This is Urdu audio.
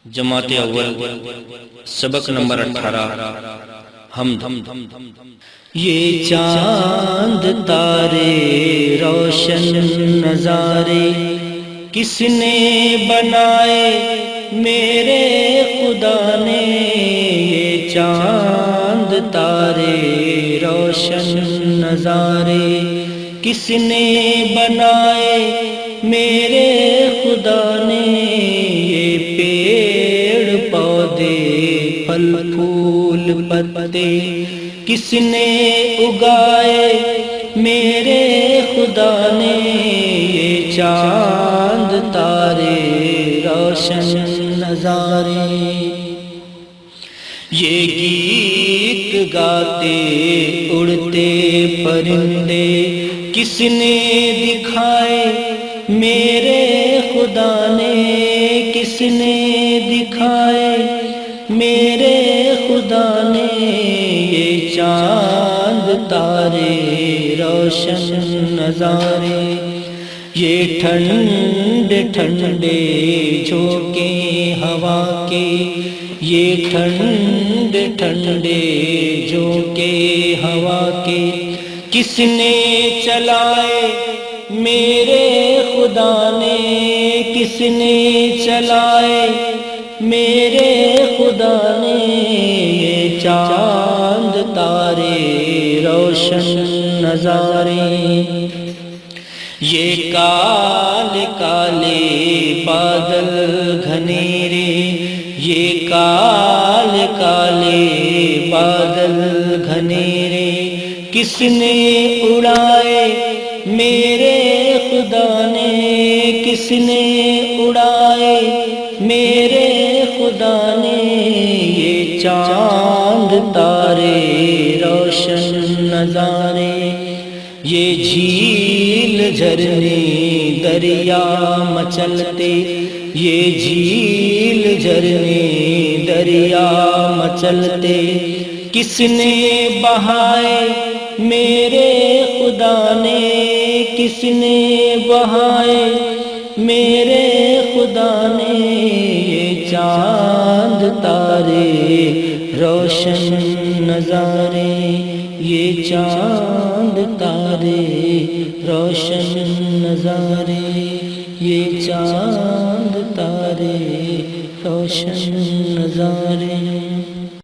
جماعت اول سبق نمبر 18 حمد۔ یہ چاند تارے روشن نظارے کس نے بنائے میرے خدا نے، یہ چاند تارے روشن نظارے کس نے بنائے میرے خدا نے، یہ پیڑ پودے پھل پھول پتے کس نے اگائے میرے خدا نے، یہ چاند تارے روشن نظارے، یہ گیت گاتے اڑتے پرندے کس نے دکھائے میرے خدا نے، کس نے دکھائے میرے خدا نے، یہ چاند تارے روشن نظارے، یہ ٹھنڈے ٹھنڈے جھونکے ہوا کے، یہ ٹھنڈے ٹھنڈے جھونکے ہوا کے کس نے چلائے میرے خدا نے، کس نے چلائے میرے خدا نے، یہ چاند تارے روشن نظارے، یہ کالے کالے بادل گھنیرے، یہ کالے کالے بادل گھنیرے کس نے اڑائے میرے خدا نے، کس نے اڑائے میرے خدا نے، یہ چاند تارے روشن نظارے، یہ جھیل جھرنے دریا مچلتے، یہ جھیل جھرنے دریا مچلتے کس نے بہائے میرے خدا نے، کس نے بہائے میرے خدا نے، یہ چاند تارے روشن نظارے، یہ چاند تارے روشن نظارے، یہ چاند تارے روشن نظارے۔